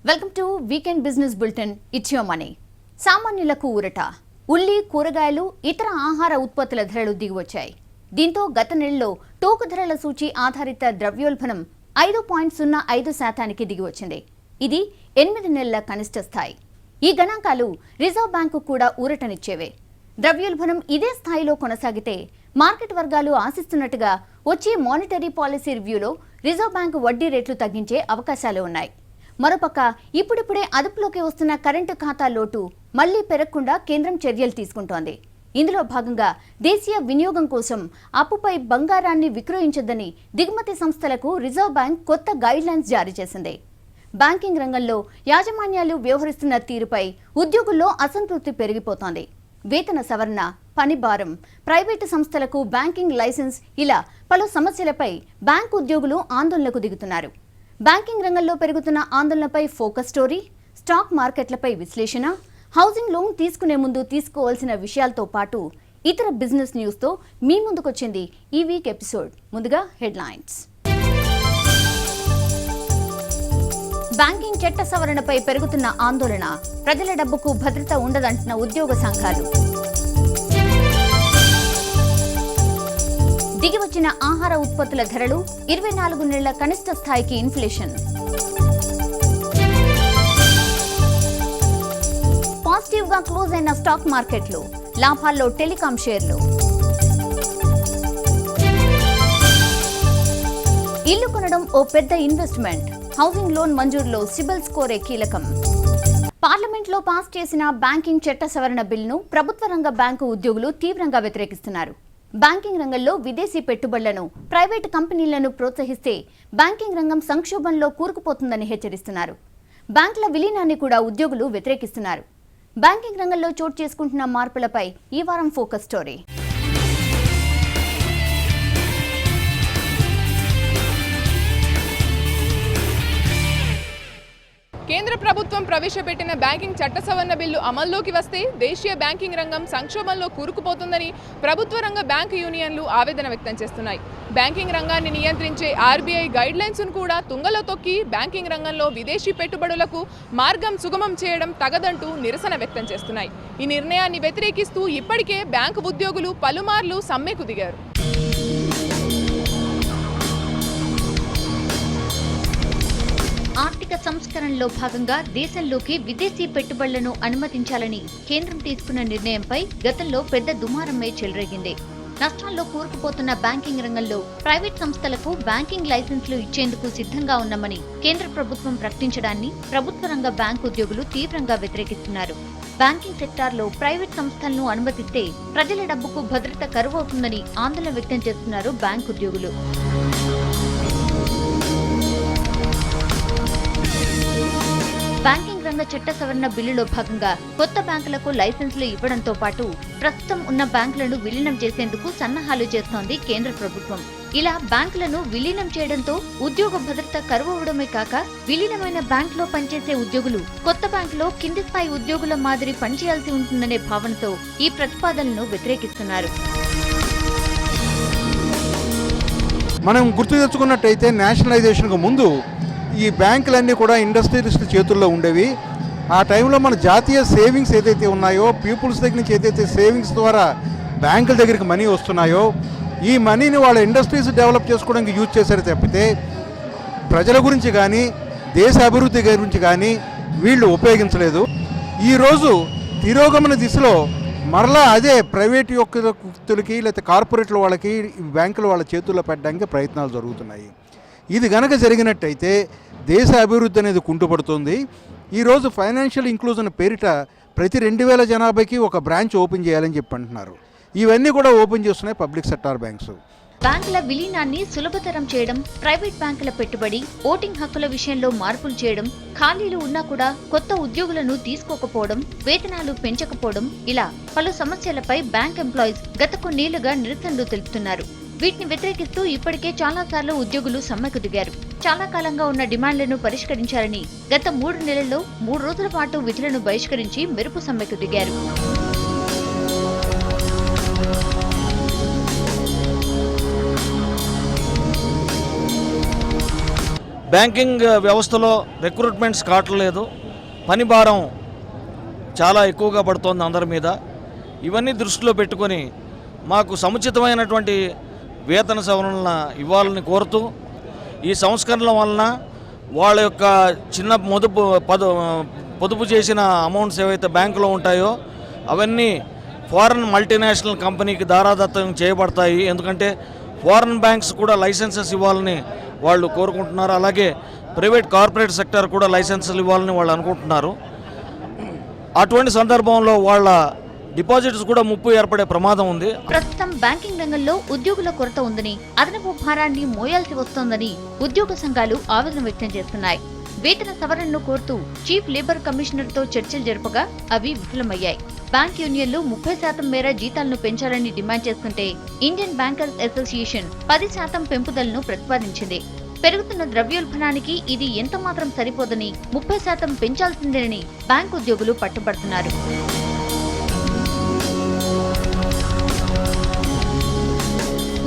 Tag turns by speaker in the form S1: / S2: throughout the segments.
S1: Welcome to weekend business bulletin. It's your money. సామాన్యులకు ఊరట. ఉల్లి, కూరగాయలు, ఇతర ఆహార ఉత్పత్తుల ధరలు దిగివచ్చాయి. దీంతో గత నెలలో టోకు ధరల సూచి ఆధారిత ద్రవ్యోల్బణం 5.05% దిగివచ్చింది. ఇది 8 నెలల కనిష్ట స్థాయి. ఈ గణాంకాలు రిజర్వ్ బ్యాంకు కూడా ఊరటనిచ్చేవే. ద్రవ్యోల్బణం ఇదే స్థాయిలో కొనసాగితే మార్కెట్ వర్గాలు ఆశిస్తున్నట్టుగా వచ్చే మానిటరీ పాలసీ రివ్యూలో రిజర్వ్ బ్యాంకు వడ్డీ రేట్లు తగ్గించే అవకాశాలు ఉన్నాయి. మరోపక్క ఇప్పుడిప్పుడే అదుపులోకి వస్తున్న కరెంటు ఖాతా లోటు మళ్లీ పెరగకుండా కేంద్రం చర్యలు తీసుకుంటోంది. ఇందులో భాగంగా దేశీయ వినియోగం కోసం అప్పుపై బంగారాన్ని విక్రయించొద్దని దిగుమతి సంస్థలకు రిజర్వ్ బ్యాంక్ కొత్త గైడ్లైన్స్ జారీ చేసింది. బ్యాంకింగ్ రంగంలో యాజమాన్యాలు వ్యవహరిస్తున్న తీరుపై ఉద్యోగుల్లో అసంతృప్తి పెరిగిపోతోంది. వేతన సవరణ, పని భారం, ప్రైవేటు సంస్థలకు బ్యాంకింగ్ లైసెన్స్ ఇలా పలు సమస్యలపై బ్యాంకు ఉద్యోగులు ఆందోళనకు దిగుతున్నారు. బ్యాంకింగ్ రంగంలో పెరుగుతున్న ఆందోళనపై ఫోకస్ స్టోరీ, స్టాక్ మార్కెట్లపై విశ్లేషణ, హౌసింగ్ లోన్ తీసుకునే ముందు తీసుకోవాల్సిన విషయాలతో పాటు ఇతర బిజినెస్ న్యూస్తో మీ ముందుకొచ్చింది ఈ వీక్ ఎపిసోడ్. ముందుగా హెడ్లైన్స్. బ్యాంకింగ్ చట్ట సవరణపై పెరుగుతున్న ఆందోళన, ప్రజల డబ్బుకు భద్రత ఉండదంటున్న ఉద్యోగ సంఘాలు. దిగివచ్చిన ఆహార ఉత్పత్తుల ధరలు, 24 నెలల కనిష్ట స్థాయికి ఇన్ఫ్లేషన్. పాజిటివ్ గా క్లోజ్ అయిన స్టాక్ మార్కెట్లు, లాభాల్లో టెలికాం షేర్లు. ఇల్లు కొనడం ఓ పెద్ద ఇన్వెస్ట్మెంట్, హౌసింగ్ లోన్ మంజూరులో సిబిల్ స్కోరే కీలకం. పార్లమెంట్లో పాస్ చేసిన బ్యాంకింగ్ చట్ట సవరణ బిల్లును ప్రభుత్వ రంగ బ్యాంకు ఉద్యోగులు తీవ్రంగా వ్యతిరేకిస్తున్నారు. బ్యాంకింగ్ రంగంలో విదేశీ పెట్టుబడులను, ప్రైవేటు కంపెనీలను ప్రోత్సహిస్తే బ్యాంకింగ్ రంగం సంక్షోభంలో కూరుకుపోతుందని హెచ్చరిస్తున్నారు. బ్యాంకుల విలీనాన్ని కూడా ఉద్యోగులు వ్యతిరేకిస్తున్నారు. బ్యాంకింగ్ రంగంలో చోటు చేసుకుంటున్న మార్పులపై ఈ వారం ఫోకస్ స్టోరీ.
S2: కేంద్ర ప్రభుత్వం ప్రవేశపెట్టిన బ్యాంకింగ్ చట్ట సవరణ బిల్లు అమల్లోకి వస్తే దేశీయ బ్యాంకింగ్ రంగం సంక్షోభంలో కూరుకుపోతుందని ప్రభుత్వ రంగ బ్యాంకు యూనియన్లు ఆవేదన వ్యక్తం చేస్తున్నాయి. బ్యాంకింగ్ రంగాన్ని నియంత్రించే ఆర్బీఐ గైడ్లైన్స్ను కూడా తుంగలో తొక్కి బ్యాంకింగ్ రంగంలో విదేశీ పెట్టుబడులకు మార్గం సుగమం చేయడం తగదంటూ నిరసన వ్యక్తం చేస్తున్నాయి. ఈ నిర్ణయాన్ని వ్యతిరేకిస్తూ ఇప్పటికే బ్యాంకు ఉద్యోగులు పలుమార్లు సమ్మెకు దిగారు.
S1: ఆర్థిక సంస్కరణలో భాగంగా దేశంలోకి విదేశీ పెట్టుబడులను అనుమతించాలని కేంద్రం తీసుకున్న నిర్ణయంపై గతంలో పెద్ద దుమారమే చెలరేగింది. నష్టాల్లో కూరుకుపోతున్న బ్యాంకింగ్ రంగంలో ప్రైవేట్ సంస్థలకు బ్యాంకింగ్ లైసెన్సులు ఇచ్చేందుకు సిద్ధంగా ఉన్నామని కేంద్ర ప్రభుత్వం ప్రకటించడాన్ని ప్రభుత్వ రంగ బ్యాంకు ఉద్యోగులు తీవ్రంగా వ్యతిరేకిస్తున్నారు. బ్యాంకింగ్ సెక్టార్లో ప్రైవేట్ సంస్థలను అనుమతిస్తే ప్రజల డబ్బుకు భద్రత కరువవుతుందని ఆందోళన వ్యక్తం చేస్తున్నారు బ్యాంకు ఉద్యోగులు. బ్యాంకింగ్ రంగ చట్ట సవరణ బిల్లులో భాగంగా కొత్త బ్యాంకులకు లైసెన్సులు ఇవ్వడంతో పాటు ప్రస్తుతం ఉన్న బ్యాంకులను విలీనం చేసేందుకు సన్నాహాలు చేస్తోంది కేంద్ర ప్రభుత్వం. ఇలా బ్యాంకులను విలీనం చేయడంతో ఉద్యోగ భద్రత కరువవడమే కాక విలీనమైన బ్యాంకులో పనిచేసే ఉద్యోగులు కొత్త బ్యాంకులో కింది స్థాయి ఉద్యోగుల మాదిరి పనిచేయాల్సి ఉంటుందనే భావనతో ఈ ప్రతిపాదనను వ్యతిరేకిస్తున్నారు.
S3: మనం గుర్తు తెచ్చుకున్నట్టయితే నేషనలైజేషన్కు ముందు ఈ బ్యాంకులన్నీ కూడా ఇండస్ట్రియలిస్టుల చేతుల్లో ఉండేవి. ఆ టైంలో మన జాతీయ సేవింగ్స్ ఏదైతే ఉన్నాయో, పీపుల్స్ దగ్గర నుంచి ఏదైతే సేవింగ్స్ ద్వారా బ్యాంకుల దగ్గరికి మనీ వస్తున్నాయో, ఈ మనీని వాళ్ళ ఇండస్ట్రీస్ డెవలప్ చేసుకోవడానికి యూజ్ చేశారు తప్పితే ప్రజల గురించి కానీ దేశ అభివృద్ధి గురించి కానీ వీళ్ళు ఉపయోగించలేదు. ఈరోజు తిరోగమన దిశలో మరలా అదే ప్రైవేట్ వ్యక్తులకి లేకపోతే కార్పొరేట్ల వాళ్ళకి బ్యాంకులు వాళ్ళ చేతుల్లో పెట్టడానికి ప్రయత్నాలు జరుగుతున్నాయి. ఇది గనక జరిగినట్టయితే దేశ అభివృద్ధి అనేది కుంటుపడుతుంది. ఈరోజు ఫైనాన్షియల్ ఇంక్లూజన్ పేరిట ప్రతి 2000 జనాభాకి ఒక బ్రాంచ్ ఓపెన్ చేయాలని చెప్పి అంటున్నారు. ఇవన్నీ కూడా ఓపెన్ చేస్తున్నాయి పబ్లిక్ సెక్టార్ బ్యాంక్స్.
S1: బ్యాంకుల విలీనాన్ని సులభతరం చేయడం, ప్రైవేట్ బ్యాంకుల పెట్టుబడి, ఓటింగ్ హక్కుల విషయంలో మార్పులు చేయడం, ఖాళీలు ఉన్నా కూడా కొత్త ఉద్యోగులను తీసుకోకపోవడం, వేతనాలు పెంచకపోవడం ఇలా పలు సమస్యలపై బ్యాంక్ ఎంప్లాయీస్ గత కొన్నేళ్లుగా నిరసనలు తెలుపుతున్నారు. వీటిని వ్యతిరేకిస్తూ ఇప్పటికే చాలాసార్లు ఉద్యోగులు సమ్మెకు దిగారు. చాలా కాలంగా ఉన్న డిమాండ్లను పరిష్కరించాలని గత 3 నెలల్లో 3 రోజుల పాటు విధులను బహిష్కరించి మెరుపు సమ్మెకు దిగారు.
S4: బ్యాంకింగ్ వ్యవస్థలో రిక్రూట్మెంట్స్ కావట్లేదు, పని భారం చాలా ఎక్కువగా పడుతోంది అందరి మీద. ఇవన్నీ దృష్టిలో పెట్టుకొని మాకు సముచితమైనటువంటి వేతన సవరణలను ఇవ్వాలని కోరుతూ, ఈ సంస్కరణల వలన వాళ్ళ యొక్క చిన్న పొదుపు చేసిన అమౌంట్స్ ఏవైతే బ్యాంకులో ఉంటాయో అవన్నీ ఫారెన్ మల్టీనేషనల్ కంపెనీకి దారాదత్తం చేయబడతాయి. ఎందుకంటే ఫారెన్ బ్యాంక్స్ కూడా లైసెన్సెస్ ఇవ్వాలని వాళ్ళు కోరుకుంటున్నారు. అలాగే ప్రైవేట్ కార్పొరేట్ సెక్టర్ కూడా లైసెన్సులు ఇవ్వాలని వాళ్ళు అనుకుంటున్నారు. అటువంటి సందర్భంలో వాళ్ళ డిపాజిట్స్ కూడా ముప్పు ఏర్పడే ప్రమాదం ఉంది.
S1: ప్రస్తుతం బ్యాంకింగ్ రంగంలో ఉద్యోగుల కొరత ఉందని, అదనపు భారాన్ని మోయాల్సి వస్తోందని ఉద్యోగ సంఘాలు ఆవేదన వ్యక్తం చేస్తున్నాయి. వేతన సవరణను కోరుతూ చీఫ్ లేబర్ కమిషనర్ తో చర్చలు జరపగా అవి విఫలమయ్యాయి. బ్యాంక్ యూనియన్లు 30% మేర జీతాలను పెంచాలని డిమాండ్ చేస్తుంటే ఇండియన్ బ్యాంకర్స్ అసోసియేషన్ 10% పెంపుదలను ప్రతిపాదించింది. పెరుగుతున్న ద్రవ్యోల్బణానికి ఇది ఎంత మాత్రం సరిపోదని 30% పెంచాల్సిందేనని బ్యాంక్ ఉద్యోగులు పట్టుబడుతున్నారు.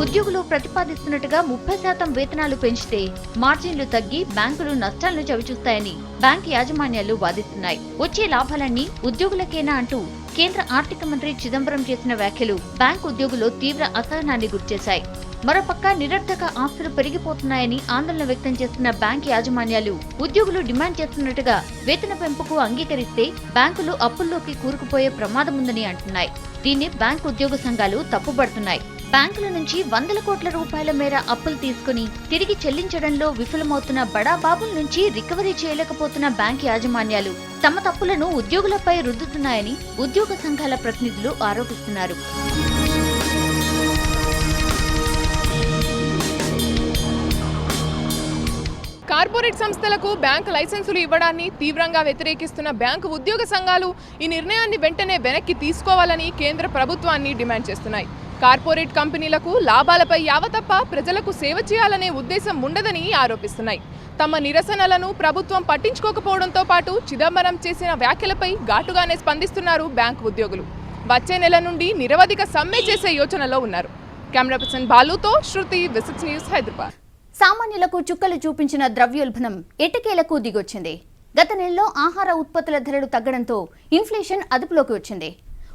S1: ఉద్యోగులు ప్రతిపాదిస్తున్నట్టుగా 30% వేతనాలు పెంచితే మార్జిన్లు తగ్గి బ్యాంకులు నష్టాలను చవిచూస్తాయని బ్యాంక్ యాజమాన్యాలు వాదిస్తున్నాయి. వచ్చే లాభాలన్నీ ఉద్యోగులకేనా అంటూ కేంద్ర ఆర్థిక మంత్రి చిదంబరం చేసిన వ్యాఖ్యలు బ్యాంక్ ఉద్యోగులు తీవ్ర అసహనాన్ని గురిచేశాయి. మరోపక్క నిరర్థక ఆస్తులు పెరిగిపోతున్నాయని ఆందోళన వ్యక్తం చేస్తున్న బ్యాంక్ యాజమాన్యాలు ఉద్యోగులు డిమాండ్ చేస్తున్నట్టుగా వేతన పెంపుకు అంగీకరిస్తే బ్యాంకులు అప్పుల్లోకి కూరుకుపోయే ప్రమాదముందని అంటున్నాయి. దీన్ని బ్యాంక్ ఉద్యోగ సంఘాలు తప్పుపడుతున్నాయి. బ్యాంకుల నుంచి 100 కోట్ల రూపాయల మేర అప్పులు తీసుకుని తిరిగి చెల్లించడంలో విఫలమవుతున్న బడాబాబుల నుంచి రికవరీ చేయలేకపోతున్న బ్యాంక్ యాజమాన్యాలు తమ తప్పులను ఉద్యోగులపై రుద్దుతున్నాయని ఉద్యోగ సంఘాల ప్రతినిధులు ఆరోపిస్తున్నారు.
S2: కార్పొరేట్ సంస్థలకు బ్యాంకు లైసెన్సులు ఇవ్వడాన్ని తీవ్రంగా వ్యతిరేకిస్తున్న బ్యాంకు ఉద్యోగ సంఘాలు ఈ నిర్ణయాన్ని వెంటనే వెనక్కి తీసుకోవాలని కేంద్ర ప్రభుత్వాన్ని డిమాండ్ చేస్తున్నాయి. కార్పొరేట్ కంపెనీలకు లాభాలపై యావతప్ప ప్రజలకు సేవ చేయాలనే ఉద్దేశం ఉండదని ఆరోపిస్తున్నాయి. తమ నిరసనలను ప్రభుత్వం పట్టించుకోకపోవడంతో పాటు చిదంబరం చేసిన వ్యాఖ్యలపై ఘాటుగానే స్పందిస్తున్నారు బ్యాంకు ఉద్యోగులు. వచ్చే నెల నుండి నిరవధిక సమ్మె చేసే యోచనలో ఉన్నారు. కెమెరా పర్సన్ బాలుతో శృతి, విసిక్స్ న్యూస్, హైదరాబాద్.
S1: సామాన్యులకు చుక్కలు చూపించిన ద్రవ్యోల్బణం ఎట్టకేలకు దిగొచ్చింది. గత నెలలో ఆహార ఉత్పత్తుల ధరలు తగ్గడంతో ఇన్ఫ్లేషన్ అదుపులోకి వచ్చింది.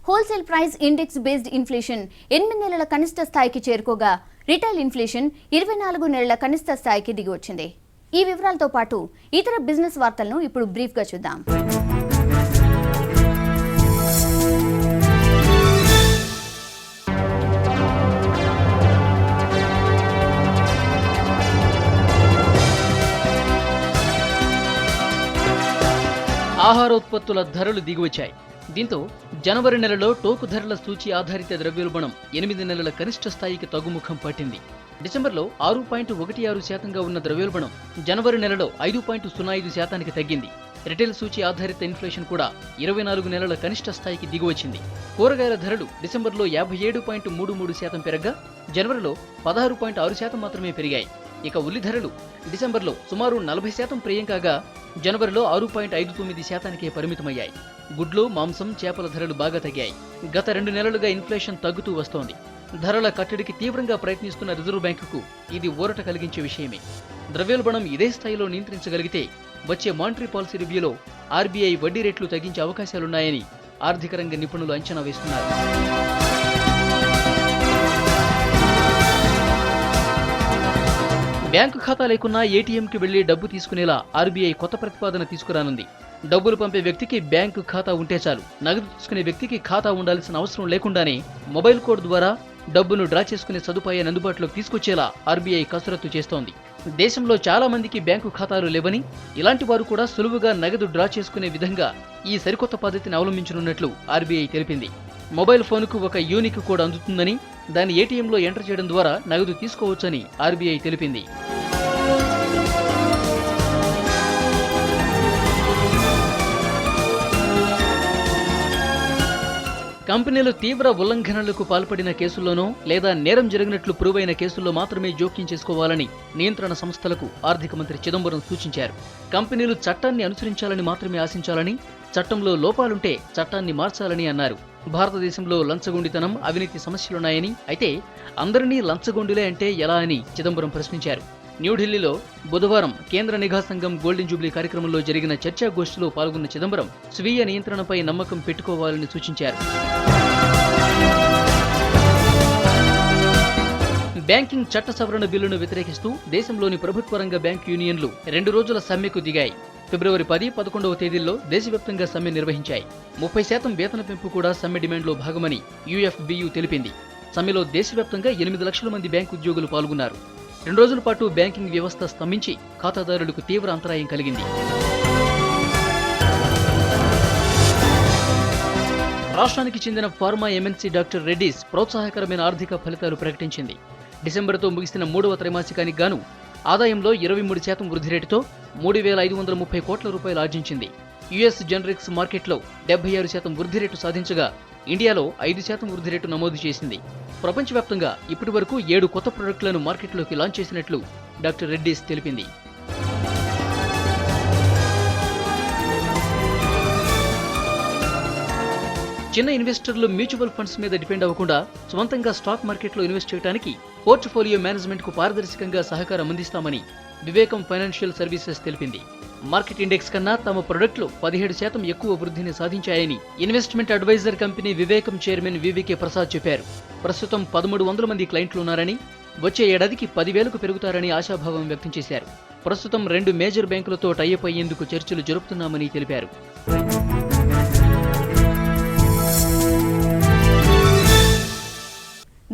S1: Wholesale price index based inflation 8 నెలల కనిష్ట స్థాయికి చేరుకోగా రిటైల్ ఇన్ఫ్లేషన్ 24 నెలల కనిష్ట స్థాయికి దిగొచ్చింది. ఈ వివరాలతో పాటు ఇతర బిజినెస్ వార్తలను ఇప్పుడు బ్రీఫ్గా చూద్దాం.
S5: ఆహారోత్పత్తుల ధరలు దిగివచ్చాయి. దీంతో జనవరి నెలలో టోకు ధరల సూచి ఆధారిత ద్రవ్యోల్బణం 8 నెలల కనిష్ట స్థాయికి తగ్గుముఖం పట్టింది. డిసెంబర్లో 6.16% ఉన్న ద్రవ్యోల్బణం జనవరి నెలలో 5.05% తగ్గింది. రిటైల్ సూచి ఆధారిత ఇన్ఫ్లేషన్ కూడా 24 నెలల కనిష్ట స్థాయికి దిగివచ్చింది. కూరగాయల ధరలు డిసెంబర్లో 57.33% పెరగ్గా జనవరిలో 16.6% మాత్రమే పెరిగాయి. ఇక ఉల్లి ధరలు డిసెంబర్లో సుమారు 40% ప్రియం కాగా జనవరిలో 6.59%కే పరిమితమయ్యాయి. గుడ్లు, మాంసం, చేపల ధరలు బాగా తగ్గాయి. గత 2 నెలలుగా ఇన్ఫ్లేషన్ తగ్గుతూ వస్తోంది. ధరల కట్టడికి తీవ్రంగా ప్రయత్నిస్తున్న రిజర్వ్ బ్యాంకుకు ఇది ఊరట కలిగించే విషయమే. ద్రవ్యోల్బణం ఇదే స్థాయిలో నియంత్రించగలిగితే వచ్చే మానిటరీ పాలసీ రివ్యూలో ఆర్బీఐ వడ్డీ రేట్లు తగ్గించే అవకాశాలున్నాయని ఆర్థిక రంగ నిపుణులు అంచనా వేస్తున్నారు. బ్యాంకు ఖాతా లేకున్నా ఏటీఎంకి వెళ్లి డబ్బు తీసుకునేలా ఆర్బీఐ కొత్త ప్రతిపాదన తీసుకురానుంది. డబ్బులు పంపే వ్యక్తికి బ్యాంకు ఖాతా ఉంటే చాలు, నగదు తీసుకునే వ్యక్తికి ఖాతా ఉండాల్సిన అవసరం లేకుండానే మొబైల్ కోడ్ ద్వారా డబ్బును డ్రా చేసుకునే సదుపాయాన్ని అందుబాటులోకి తీసుకొచ్చేలా ఆర్బీఐ కసరత్తు చేస్తోంది. దేశంలో చాలా మందికి బ్యాంకు ఖాతాలు లేవని, ఇలాంటి వారు కూడా సులువుగా నగదు డ్రా చేసుకునే విధంగా ఈ సరికొత్త పద్ధతిని అవలంబించనున్నట్లు ఆర్బీఐ తెలిపింది. మొబైల్ ఫోన్కు ఒక యూనిక్ కోడ్ అందుతుందని, దాన్ని ఏటీఎంలో ఎంటర్ చేయడం ద్వారా నగదు తీసుకోవచ్చని ఆర్బీఐ తెలిపింది. కంపెనీలు తీవ్ర ఉల్లంఘనలకు పాల్పడిన కేసుల్లోనో లేదా నేరం జరిగినట్లు ప్రూవ్ అయిన కేసుల్లో మాత్రమే జోక్యం చేసుకోవాలని నియంత్రణ సంస్థలకు ఆర్థిక మంత్రి చిదంబరం సూచించారు. కంపెనీలు చట్టాన్ని అనుసరించాలని మాత్రమే ఆశించాలని, చట్టంలో లోపాలుంటే చట్టాన్ని మార్చాలని అన్నారు. భారతదేశంలో లంచగొండితనం, అవినీతి సమస్యలున్నాయని, అయితే అందరినీ లంచగొండులే అంటే ఎలా అని చిదంబరం ప్రశ్నించారు. న్యూఢిల్లీలో బుధవారం కేంద్ర నిఘా సంఘం గోల్డెన్ జూబ్లీ కార్యక్రమంలో జరిగిన చర్చాగోష్ఠిలో పాల్గొన్న చిదంబరం స్వీయ నియంత్రణపై నమ్మకం పెట్టుకోవాలని సూచించారు. బ్యాంకింగ్ చట్ట సవరణ బిల్లును వ్యతిరేకిస్తూ దేశంలోని ప్రభుత్వ రంగ బ్యాంక్ యూనియన్లు 2 రోజుల సమ్మెకు దిగాయి. ఫిబ్రవరి 10, 11వ తేదీల్లో దేశవ్యాప్తంగా సమ్మె నిర్వహించాయి. 30% వేతన పెంపు కూడా సమ్మె డిమాండ్లో భాగమని UFBU తెలిపింది. సమ్మెలో దేశవ్యాప్తంగా 8 లక్షల మంది బ్యాంకు ఉద్యోగులు పాల్గొన్నారు. 2 రోజుల పాటు బ్యాంకింగ్ వ్యవస్థ స్తంభించి ఖాతాదారులకు తీవ్ర అంతరాయం కలిగింది. రాష్ట్రానికి చెందిన ఫార్మా MNC డాక్టర్ రెడ్డీస్ ప్రోత్సాహకరమైన ఆర్థిక ఫలితాలు ప్రకటించింది. డిసెంబర్తో ముగిసిన 3వ త్రైమాసికానికి గాను ఆదాయంలో 23% వృద్ధి రేటుతో 3,530 కోట్ల రూపాయలు ఆర్జించింది. US జనరిక్స్ మార్కెట్లో 76% వృద్ధి రేటు సాధించగా ఇండియాలో 5% వృద్ధి రేటు నమోదు చేసింది. ప్రపంచవ్యాప్తంగా ఇప్పటి వరకు 7 కొత్త ప్రొడక్టులను మార్కెట్లోకి లాంచ్ చేసినట్లు డాక్టర్ రెడ్డీస్ తెలిపింది. చిన్న ఇన్వెస్టర్లు మ్యూచువల్ ఫండ్స్ మీద డిపెండ్ అవ్వకుండా స్వంతంగా స్టాక్ మార్కెట్లో ఇన్వెస్ట్ చేయడానికి పోర్ట్ఫోలియో మేనేజ్మెంట్కు పారదర్శకంగా సహకారం అందిస్తామని వివేకం ఫైనాన్షియల్ సర్వీసెస్ తెలిపింది. మార్కెట్ ఇండెక్స్ కన్నా తమ ప్రొడక్ట్లు 17% ఎక్కువ వృద్ధిని సాధించాయని ఇన్వెస్ట్మెంట్ అడ్వైజర్ కంపెనీ వివేకం చైర్మన్ VVK ప్రసాద్ చెప్పారు. ప్రస్తుతం 1300 మంది క్లయింట్లున్నారని, వచ్చే ఏడాదికి 10,000కు పెరుగుతారని ఆశాభావం వ్యక్తం చేశారు. ప్రస్తుతం 2 మేజర్ బ్యాంకులతో టైఅప్ అయ్యేందుకు చర్చలు జరుపుతున్నామని తెలిపారు.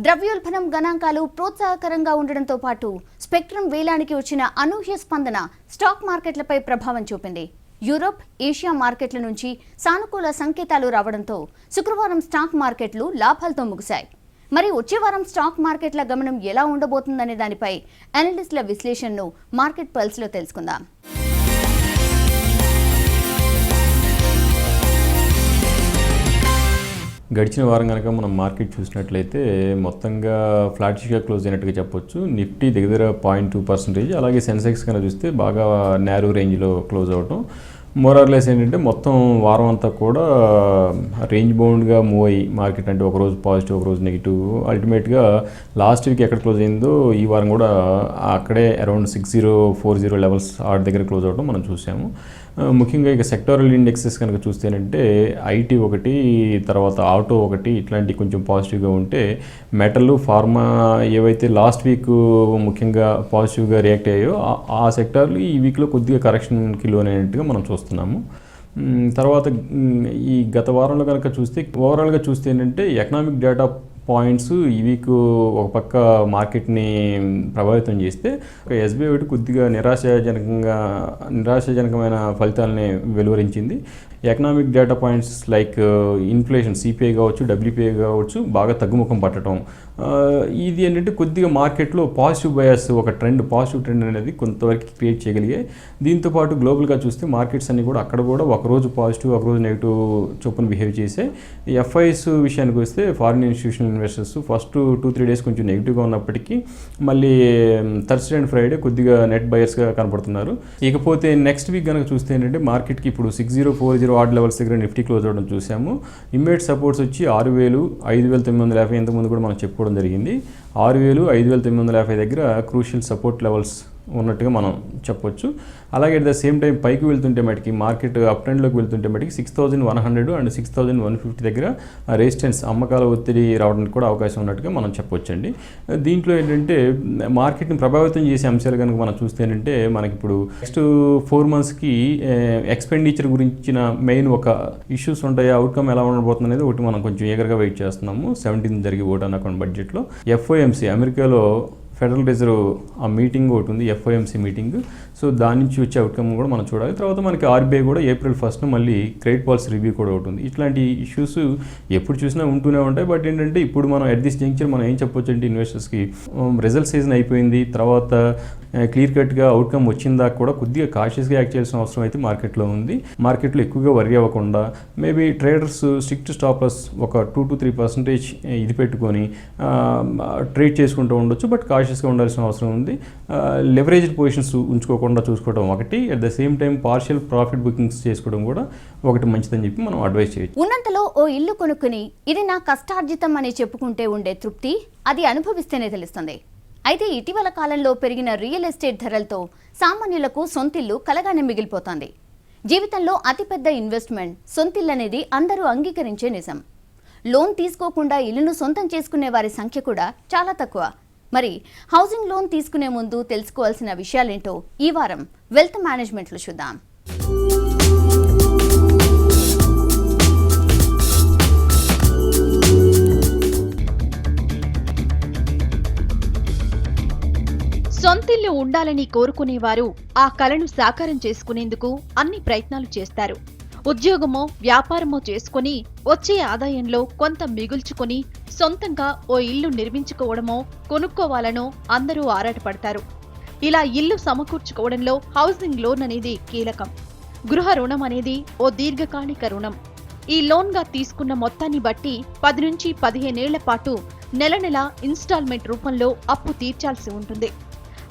S1: ద్రవ్యోల్బణం గణాంకాలు ప్రోత్సాహకరంగా ఉండడంతో పాటు స్పెక్ట్రమ్ వేలానికి వచ్చిన అనూహ్య స్పందన స్టాక్ మార్కెట్లపై ప్రభావం చూపింది. యూరోప్, ఏషియా మార్కెట్ల నుంచి సానుకూల సంకేతాలు రావడంతో శుక్రవారం స్టాక్ మార్కెట్లు లాభాలతో ముగిశాయి. మరి వచ్చే వారం స్టాక్ మార్కెట్ల గమనం ఎలా ఉండబోతుందనే దానిపై అనలిస్టుల విశ్లేషణను మార్కెట్ పల్స్లో తెలుసుకుందాం.
S6: గడిచిన వారం కనుక మనం మార్కెట్ చూసినట్లయితే మొత్తంగా ఫ్లాటిష్గా క్లోజ్ అయినట్టుగా చెప్పొచ్చు. నిఫ్టీ దగ్గర 0.2%, అలాగే సెన్సెక్స్ కనుక చూస్తే బాగా నేరో రేంజ్లో క్లోజ్ అవటం. మోరార్లెస్ ఏంటంటే మొత్తం వారం అంతా కూడా రేంజ్ బౌండ్గా మూవ్ అయ్యి మార్కెట్, అంటే ఒకరోజు పాజిటివ్ ఒకరోజు నెగిటివ్. అల్టిమేట్గా లాస్ట్ వీక్ ఎక్కడ క్లోజ్ అయిందో ఈ వారం కూడా అక్కడే అరౌండ్ 6040 లెవెల్స్ ఆర్ట్ దగ్గర క్లోజ్ అవడం మనం చూసాము. ముఖ్యంగా ఇక సెక్టారల్ ఇండెక్సెస్ కనుక చూస్తేనంటే ఐటీ ఒకటి, తర్వాత ఆటో ఒకటి, ఇట్లాంటి కొంచెం పాజిటివ్గా ఉంటే మెటల్, ఫార్మా ఏవైతే లాస్ట్ వీక్ ముఖ్యంగా పాజిటివ్గా రియాక్ట్ అయ్యాయో ఆ సెక్టార్లు ఈ వీక్లో కొద్దిగా కరెక్షన్కి లోనైనట్టుగా మనం చూస్తున్నాము. తర్వాత ఈ గత వారంలో కనుక చూస్తే ఓవరాల్గా చూస్తే ఏంటంటే ఎకనామిక్ డేటా పాయింట్స్ ఈ వీక్ ఒక పక్క మార్కెట్ని ప్రభావితం చేస్తే SBI ఒకటి కొద్దిగా నిరాశాజనకమైన ఫలితాలని వెలువరించింది. Economic data points like inflation, CPI కావచ్చు, WPI కావచ్చు బాగా తగ్గుముఖం పట్టడం. ఇది ఏంటంటే కొద్దిగా మార్కెట్లో పాజిటివ్ బయాస్, ఒక పాజిటివ్ ట్రెండ్ అనేది కొంతవరకు క్రియేట్ చేయగలిగాయి. దీంతోపాటు గ్లోబల్గా చూస్తే మార్కెట్స్ అన్ని కూడా అక్కడ కూడా ఒకరోజు పాజిటివ్ ఒకరోజు నెగిటివ్ చొప్పున బిహేవ్ చేసాయి. FIs విషయానికి వస్తే foreign institutional investors first 2-3 days కొంచెం నెగిటివ్గా ఉన్నప్పటికీ మళ్ళీ థర్స్డే అండ్ ఫ్రైడే కొద్దిగా నెట్ బయర్స్గా కనపడుతున్నారు. ఇకపోతే నెక్స్ట్ వీక్ కనుక చూస్తే ఏంటంటే మార్కెట్కి ఇప్పుడు 6040 ఆర్డ్ లెవెల్స్ దగ్గర నిఫ్టీ క్లోజ్ అవ్వడం చూసాము. ఇమ్మీడియట్ సపోర్ట్స్ వచ్చి 6,000, 5,950 ఇంతకుముందు కూడా మనం చెప్పుకోవడం జరిగింది. 6,000, 5,950 దగ్గర క్రూషియల్ సపోర్ట్ లెవెల్స్ ఉన్నట్టుగా మనం చెప్పొచ్చు. అలాగే అట్ ద సేమ్ టైం పైకి వెళ్తుంటే మటుకి మార్కెట్ అప్ ట్రెండ్లోకి వెళ్తుంటే మటుకి 6,100 అండ్ 6,150 దగ్గర రెసిస్టెన్స్ అమ్మకాల ఒత్తిడి రావడానికి కూడా అవకాశం ఉన్నట్టుగా మనం చెప్పొచ్చండి. దీంట్లో ఏంటంటే మార్కెట్ని ప్రభావితం చేసే అంశాలు కనుక మనం చూస్తే ఏంటంటే మనకి ఇప్పుడు నెక్స్ట్ 4 మంత్స్కి ఎక్స్పెండిచర్ గురించిన మెయిన్ ఒక ఇష్యూస్ ఉంటాయి. అవుట్కమ్ ఎలా ఉండబోతుంది అనేది ఒకటి మనం కొంచెం ఈగర్గా వెయిట్ చేస్తున్నాము. 17th జరిగే ఓట్ అన్ అకౌంట్ బడ్జెట్లో FOMC అమెరికాలో ఫెడరల్ రిజర్వ్ ఆ మీటింగ్ ఒకటి ఉంది, FOMC మీటింగ్. సో దాని నుంచి వచ్చే అవుట్కమ్ కూడా మనం చూడాలి. తర్వాత మనకి RBI కూడా April 1st మళ్ళీ క్రెడిట్ పాలసీ రివ్యూ కూడా ఒకటి ఉంది. ఇట్లాంటి ఇష్యూస్ ఎప్పుడు చూసినా ఉంటూనే ఉంటాయి. బట్ ఏంటంటే ఇప్పుడు మనం ఎట్ దిస్ జంక్చర్ మనం ఏం చెప్పొచ్చు అంటే ఇన్వెస్టర్స్కి రిజల్ట్ సీజన్ అయిపోయింది, తర్వాత క్లియర్ కట్గా అవుట్కమ్ వచ్చిన దాకా కూడా కొద్దిగా కాషియస్గా యాక్ట్ చేయాల్సిన అవసరం అయితే మార్కెట్లో ఉంది. మార్కెట్లో ఎక్కువగా వరి అవ్వకుండా maybe traders strict stop loss ఒక 2-3% ఇది పెట్టుకొని ట్రేడ్ చేసుకుంటూ ఉండొచ్చు. బట్ కాషియస్గా ఉండాల్సిన అవసరం ఉంది. లెవరేజ్డ్ పొజిషన్స్ ఉంచుకోకుండా చూసుకోవడం ఒకటి, at the same time partial profit bookings చేసుకోవడం కూడా ఒకటి మంచిదని చెప్పి మనం అడ్వైస్ చేయొచ్చు.
S1: ఉన్నంతలో ఓ ఇల్లు కొనుక్కుని ఇది నా కష్టార్జితం అని చెప్పుకుంటే ఉండే తృప్తి అది అనుభవిస్తేనే తెలుస్తుంది. అయితే ఇటీవల కాలంలో పెరిగిన రియల్ ఎస్టేట్ ధరలతో సామాన్యులకు సొంతిల్లు కలగానే మిగిలిపోతోంది. జీవితంలో అతిపెద్ద ఇన్వెస్ట్మెంట్ సొంతిల్లు అనేది అందరూ అంగీకరించే నిజం. లోన్ తీసుకోకుండా ఇల్లును సొంతం చేసుకునే వారి సంఖ్య కూడా చాలా తక్కువ. మరి హౌసింగ్ లోన్ తీసుకునే ముందు తెలుసుకోవాల్సిన విషయాలేంటో ఈ వారం వెల్త్ మేనేజ్మెంట్లో చూద్దాం.
S7: సొంతిల్లు ఉండాలని కోరుకునేవారు ఆ కలను సాకారం చేసుకునేందుకు అన్ని ప్రయత్నాలు చేస్తారు. ఉద్యోగమో వ్యాపారమో చేసుకుని వచ్చే ఆదాయంలో కొంత మిగుల్చుకుని సొంతంగా ఓ ఇల్లు నిర్మించుకోవడమో కొనుక్కోవాలనో అందరూ ఆరాటపడతారు. ఇలా ఇల్లు సమకూర్చుకోవడంలో హౌసింగ్ లోన్ అనేది కీలకం. గృహ రుణం అనేది ఓ దీర్ఘకాలిక రుణం. ఈ లోన్గా తీసుకున్న మొత్తాన్ని బట్టి 10 నుంచి 15 ఏళ్ల పాటు నెల నెల ఇన్స్టాల్మెంట్ రూపంలో అప్పు తీర్చాల్సి ఉంటుంది.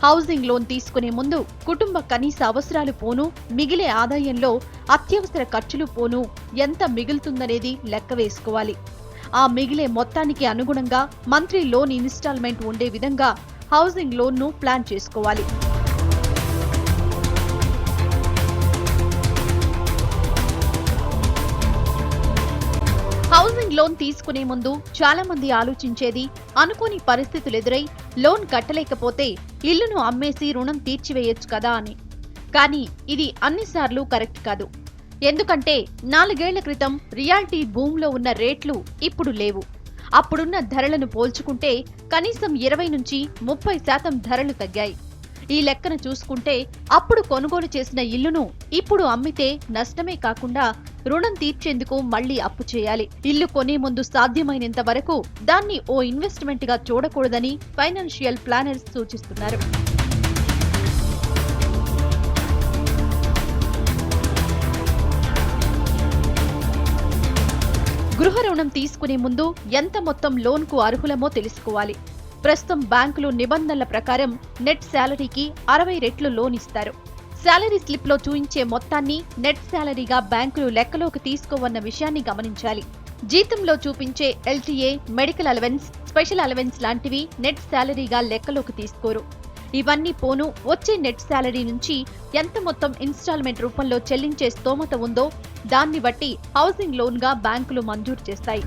S7: హౌసింగ్ లోన్ తీసుకునే ముందు కుటుంబ కనీస అవసరాలు పోను, మిగిలే ఆదాయంలో అత్యవసర ఖర్చులు పోను ఎంత మిగులుతుందనేది లెక్క వేసుకోవాలి. ఆ మిగిలే మొత్తానికి అనుగుణంగా మంత్లీ లోన్ ఇన్స్టాల్మెంట్ ఉండే విధంగా హౌసింగ్ లోన్ను ప్లాన్ చేసుకోవాలి. హౌసింగ్ లోన్ తీసుకునే ముందు చాలా మంది ఆలోచించేది అనుకోని పరిస్థితులు ఎదురై లోన్ కట్టలేకపోతే ఇల్లును అమ్మేసి రుణం తీర్చివేయొచ్చు కదా అని. కానీ ఇది అన్నిసార్లు కరెక్ట్ కాదు. ఎందుకంటే 4 ఏళ్ల క్రితం రియాల్టీ భూమిలో ఉన్న రేట్లు ఇప్పుడు లేవు. అప్పుడున్న ధరలను పోల్చుకుంటే కనీసం 20 నుంచి 30% ధరలు తగ్గాయి. ఈ లెక్కన చూసుకుంటే అప్పుడు కొనుగోలు చేసిన ఇల్లును ఇప్పుడు అమ్మితే నష్టమే కాకుండా రుణం తీర్చేందుకు మళ్లీ అప్పు చేయాలి. ఇల్లు కొనే ముందు సాధ్యమైనంత వరకు దాన్ని ఓ ఇన్వెస్ట్మెంట్ గా చూడకూడదని ఫైనాన్షియల్ ప్లానర్స్ సూచిస్తున్నారు. గృహ రుణం తీసుకునే ముందు ఎంత మొత్తం లోన్కు అర్హులమో తెలుసుకోవాలి. ప్రస్తుతం బ్యాంకులు నిబంధనల ప్రకారం నెట్ శాలరీకి 60 రెట్లు లోన్ ఇస్తారు. శాలరీ స్లిప్ లో చూయించే మొత్తాన్ని నెట్ శాలరీగా బ్యాంకులు లెక్కలోకి తీసుకోవన్న విషయాన్ని గమనించాలి. జీతంలో చూపించే LTA, medical allowance, special allowance లాంటివి నెట్ శాలరీగా లెక్కలోకి తీసుకోరు. ఇవన్నీ పోను వచ్చే నెట్ శాలరీ నుంచి ఎంత మొత్తం ఇన్స్టాల్మెంట్ రూపంలో చెల్లించే స్తోమత ఉందో దాన్ని బట్టి హౌసింగ్ లోన్ గా బ్యాంకులు మంజూరు చేస్తాయి.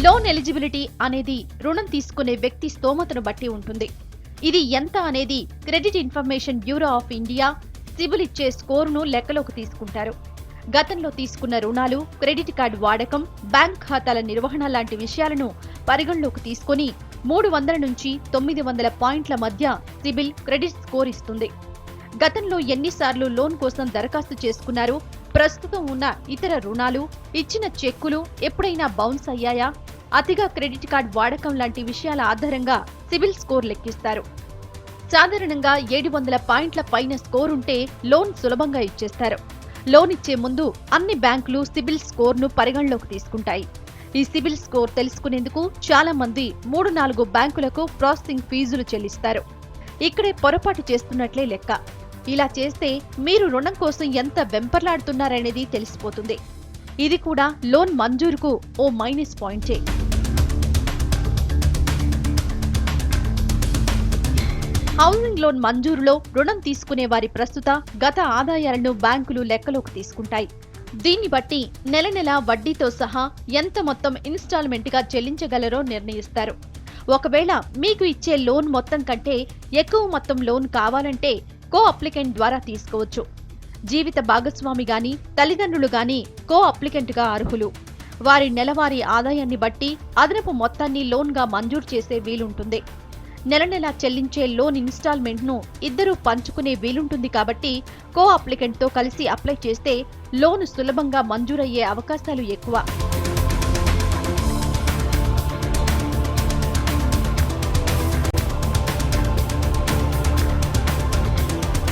S7: లోన్ ఎలిజిబిలిటీ అనేది రుణం తీసుకునే వ్యక్తి స్తోమతను బట్టి ఉంటుంది. ఇది ఎంత అనేది credit information bureau of India CIBIL ఇచ్చే స్కోరును లెక్కలోకి తీసుకుంటారు. గతంలో తీసుకున్న రుణాలు, క్రెడిట్ కార్డు వాడకం, బ్యాంక్ ఖాతాల నిర్వహణ లాంటి విషయాలను పరిగణలోకి తీసుకుని 300 నుంచి 900 పాయింట్ల మధ్య సిబిల్ క్రెడిట్ స్కోర్ ఇస్తుంది. గతంలో ఎన్నిసార్లు లోన్ కోసం దరఖాస్తు చేసుకున్నారు, ప్రస్తుతం ఉన్న ఇతర రుణాలు, ఇచ్చిన చెక్కులు ఎప్పుడైనా బౌన్స్ అయ్యాయా, అతిగా క్రెడిట్ కార్డ్ వాడకం లాంటి విషయాల ఆధారంగా సిబిల్ స్కోర్ లెక్కిస్తారు. సాధారణంగా 700 పాయింట్ల పైన స్కోర్ ఉంటే లోన్ సులభంగా ఇచ్చేస్తారు. లోన్ ఇచ్చే ముందు అన్ని బ్యాంకులు సిబిల్ స్కోర్ను పరిగణలోకి తీసుకుంటాయి. ఈ సిబిల్ స్కోర్ తెలుసుకునేందుకు చాలా మంది 3-4 బ్యాంకులకు ప్రాసెసింగ్ ఫీజులు చెల్లిస్తారు. ఇక్కడే పొరపాటు చేస్తున్నట్లే లెక్క. ఇలా చేస్తే మీరు రుణం కోసం ఎంత వెంపర్లాడుతున్నారనేది తెలిసిపోతుంది. ఇది కూడా లోన్ మంజూరుకు ఓ మైనస్ పాయింటే. హౌసింగ్ లోన్ మంజూరులో రుణం తీసుకునే వారి ప్రస్తుత, గత ఆదాయాలను బ్యాంకులు లెక్కలోకి తీసుకుంటాయి. దీన్ని బట్టి నెల నెల వడ్డీతో సహా ఎంత మొత్తం ఇన్స్టాల్మెంట్ గా చెల్లించగలరో నిర్ణయిస్తారు. ఒకవేళ మీకు ఇచ్చే లోన్ మొత్తం కంటే ఎక్కువ మొత్తం లోన్ కావాలంటే కో అప్లికెంట్ ద్వారా తీసుకోవచ్చు. జీవిత భాగస్వామి గాని, తల్లిదండ్రులు గాని కో అప్లికెంట్ గా అర్హులు. వారి నెలవారీ ఆదాయాన్ని బట్టి అదనపు మొత్తాన్ని లోన్ గా మంజూరు చేసే వీలుంటుంది. నెల నెలా చెల్లించే లోన్ ఇన్స్టాల్మెంట్ ను ఇద్దరూ పంచుకునే వీలుంటుంది కాబట్టి కో అప్లికెంట్ తో కలిసి అప్లై చేస్తే లోన్ సులభంగా మంజూరయ్యే అవకాశాలు ఎక్కువ.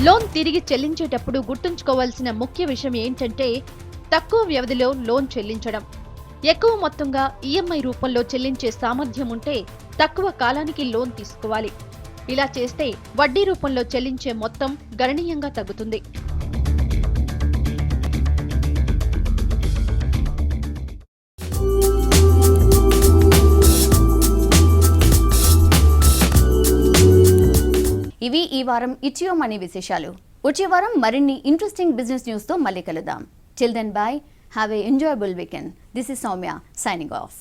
S7: లోన్ తిరిగి చెల్లించేటప్పుడు గుర్తుంచుకోవాల్సిన ముఖ్య విషయం ఏంటంటే తక్కువ వ్యవధిలో లోన్ చెల్లించడం. ఎక్కువ మొత్తంగా ఈఎంఐ రూపంలో చెల్లించే సామర్థ్యం ఉంటే తక్కువ కాలానికి లోన్ తీసుకోవాలి. ఇలా చేస్తే వడ్డీ రూపంలో చెల్లించే మొత్తం గణనీయంగా తగ్గుతుంది.
S1: ఇవి ఈ వారం ఇచ్చియో మనీ విశేషాలు. వచ్చే వారం మరిన్ని ఇంట్రెస్టింగ్ బిజినెస్ న్యూస్తో మళ్ళీ కలుద్దాం. Till then, bye. Have a enjoyable weekend. This is Soumya signing off.